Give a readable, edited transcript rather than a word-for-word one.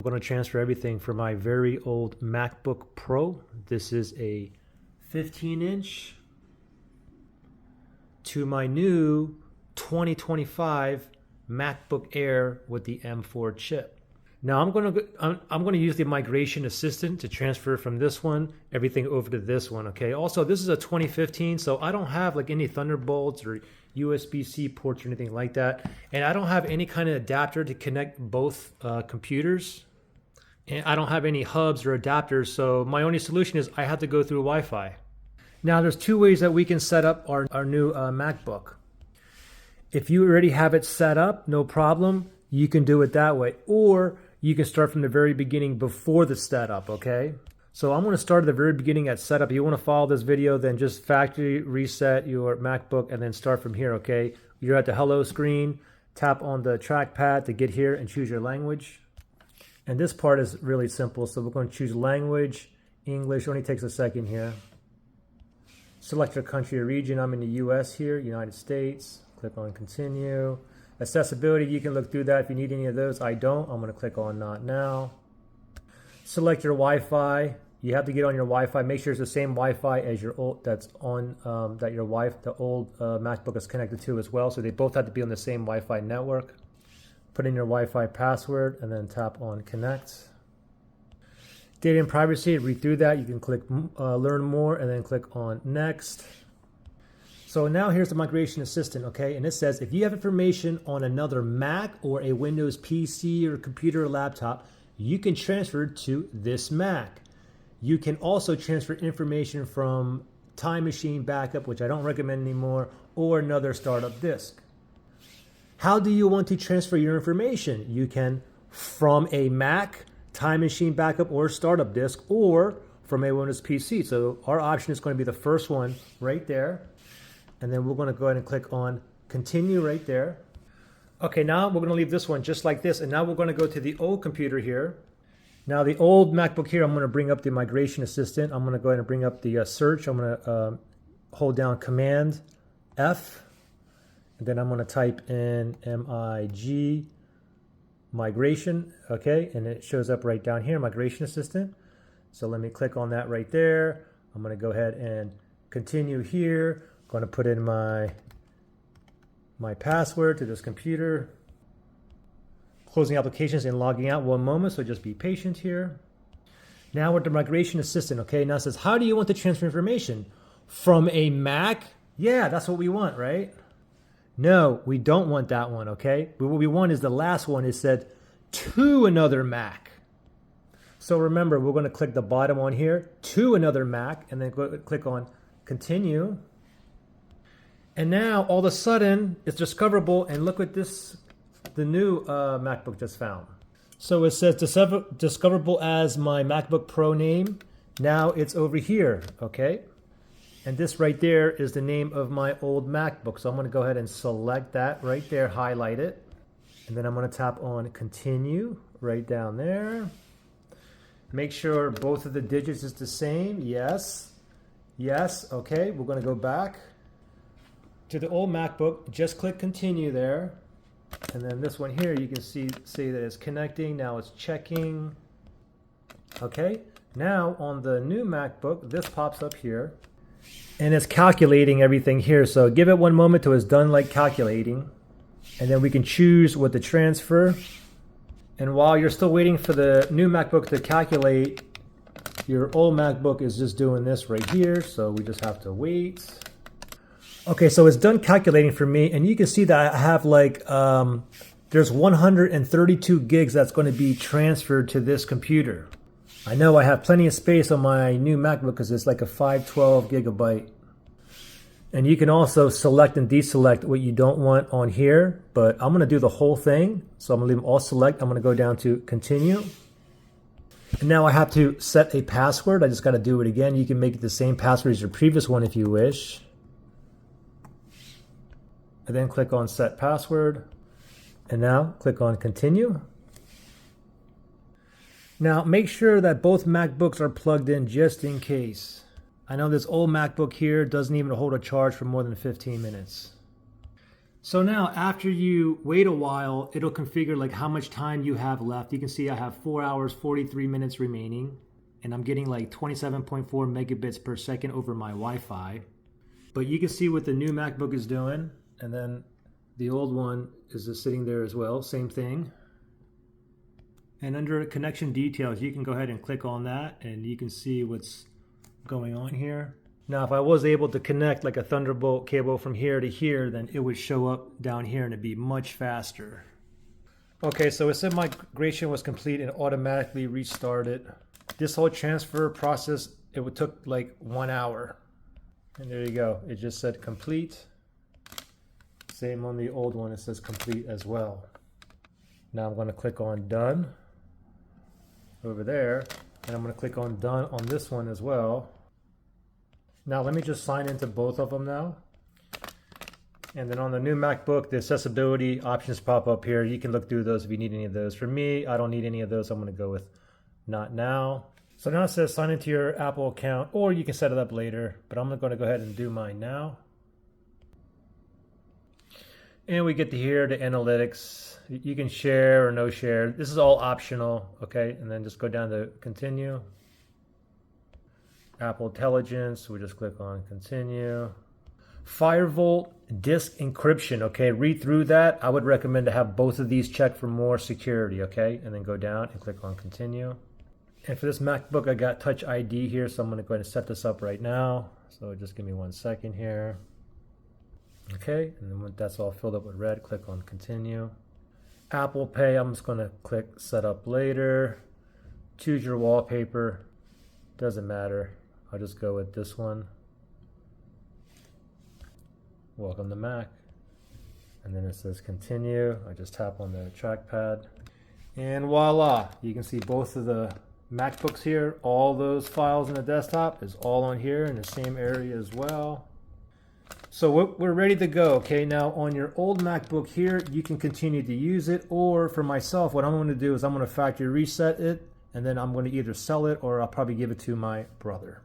I'm going to transfer everything from my very old MacBook Pro. This is a 15-inch to my new 2025 MacBook Air with the M4 chip. Now I'm going to use the migration assistant to transfer from this one everything over to this one. Okay. Also, this is a 2015, so I don't have like any Thunderbolts or USB-C ports or anything like that, and I don't have any kind of adapter to connect both computers, and I don't have any hubs or adapters. So my only solution is I have to go through Wi-Fi. Now there's two ways that we can set up our new MacBook. If you already have it set up, no problem. You can do it that way, or you can start from the very beginning before the setup, okay? So I'm going to start at the very beginning at setup. If you want to follow this video, then just factory reset your MacBook and then start from here, okay? You're at the hello screen, tap on the trackpad to get here and choose your language. And this part is really simple, so we're going to choose language, English, only takes a second here. Select your country or region. I'm in the US here, United States. Click on continue. Accessibility, you can look through that if you need any of those. I don't. I'm going to click on not now. Select your Wi-Fi. You have to get on your Wi-Fi. Make sure it's the same Wi-Fi as your old the old MacBook is connected to as well. So they both have to be on the same Wi-Fi network. Put in your Wi-Fi password and then tap on connect. Data and privacy, read through that. You can click learn more and then click on next. So now here's the migration assistant, okay? And it says if you have information on another Mac or a Windows PC or computer or laptop, you can transfer to this Mac. You can also transfer information from Time Machine Backup, which I don't recommend anymore, or another startup disk. How do you want to transfer your information? You can from a Mac, Time Machine Backup, or startup disk, or from a Windows PC. So our option is going to be the first one right there. And then we're going to go ahead and click on continue right there. Okay, now we're going to leave this one just like this. And now we're going to go to the old computer here. Now the old MacBook here, I'm going to bring up the migration assistant. I'm going to go ahead and bring up the search. I'm going to hold down Command F. And then I'm going to type in MIG migration. Okay, and it shows up right down here, migration assistant. So let me click on that right there. I'm going to go ahead and continue here. Going to put in my password to this computer. Closing applications and logging out. One moment, so just be patient here. Now we're at the migration assistant, okay? Now it says, how do you want to transfer information? From a Mac? Yeah, that's what we want, right? No, we don't want that one, okay? But what we want is the last one. It said to another Mac. So remember, we're going to click the bottom one here, to another Mac, and then click on continue. And now all of a sudden it's discoverable, and look at this, the new MacBook just found. So it says discoverable as my MacBook Pro name. Now it's over here, okay? And this right there is the name of my old MacBook. So I'm gonna go ahead and select that right there, highlight it. And then I'm gonna tap on continue right down there. Make sure both of the digits is the same, yes. Yes, okay, we're gonna go back to the old MacBook, just click continue there. And then this one here, you can see that it's connecting. Now it's checking. Okay, now on the new MacBook, this pops up here and it's calculating everything here. So give it one moment till it's done like calculating. And then we can choose what to transfer. And while you're still waiting for the new MacBook to calculate, your old MacBook is just doing this right here. So we just have to wait. Okay, so it's done calculating for me, and you can see that I have like, there's 132 gigs that's going to be transferred to this computer. I know I have plenty of space on my new MacBook because it's like a 512 gigabyte. And you can also select and deselect what you don't want on here, but I'm going to do the whole thing. So I'm going to leave them all select. I'm going to go down to continue. And now I have to set a password. I just got to do it again. You can make it the same password as your previous one if you wish. And then click on set password. And now click on continue. Now make sure that both MacBooks are plugged in just in case. I know this old MacBook here doesn't even hold a charge for more than 15 minutes. So now after you wait a while, it'll configure like how much time you have left. You can see I have 4 hours, 43 minutes remaining, and I'm getting like 27.4 megabits per second over my Wi-Fi. But you can see what the new MacBook is doing, and then the old one is just sitting there as well, same thing. And under connection details, you can go ahead and click on that and you can see what's going on here. Now, if I was able to connect like a Thunderbolt cable from here to here, then it would show up down here and it'd be much faster. Okay, so it said migration was complete and automatically restarted. This whole transfer process, it took like 1 hour. And there you go, it just said complete. Same on the old one, it says complete as well. Now I'm going to click on done over there, and I'm going to click on done on this one as well. Now let me just sign into both of them now. And then on the new MacBook, the accessibility options pop up here. You can look through those if you need any of those. For me, I don't need any of those. I'm going to go with not now. So now it says sign into your Apple account, or you can set it up later, but I'm going to go ahead and do mine now. And we get to here, the analytics. You can share or no share. This is all optional, okay? And then just go down to continue. Apple Intelligence, we just click on continue. Firewall disk encryption, okay? Read through that. I would recommend to have both of these checked for more security, okay? And then go down and click on continue. And for this MacBook, I got Touch ID here, so I'm gonna go ahead and set this up right now. So just give me 1 second here. Okay, and then when that's all filled up with red, click on continue. Apple Pay, I'm just going to click set up later. Choose your wallpaper, doesn't matter. I'll just go with this one. Welcome to Mac. And then it says continue. I just tap on the trackpad. And voila, you can see both of the MacBooks here. All those files in the desktop is all on here in the same area as well. So we're ready to go. Okay, now on your old MacBook here, you can continue to use it, or for myself, what I'm going to do is I'm going to factory reset it, and then I'm going to either sell it or I'll probably give it to my brother.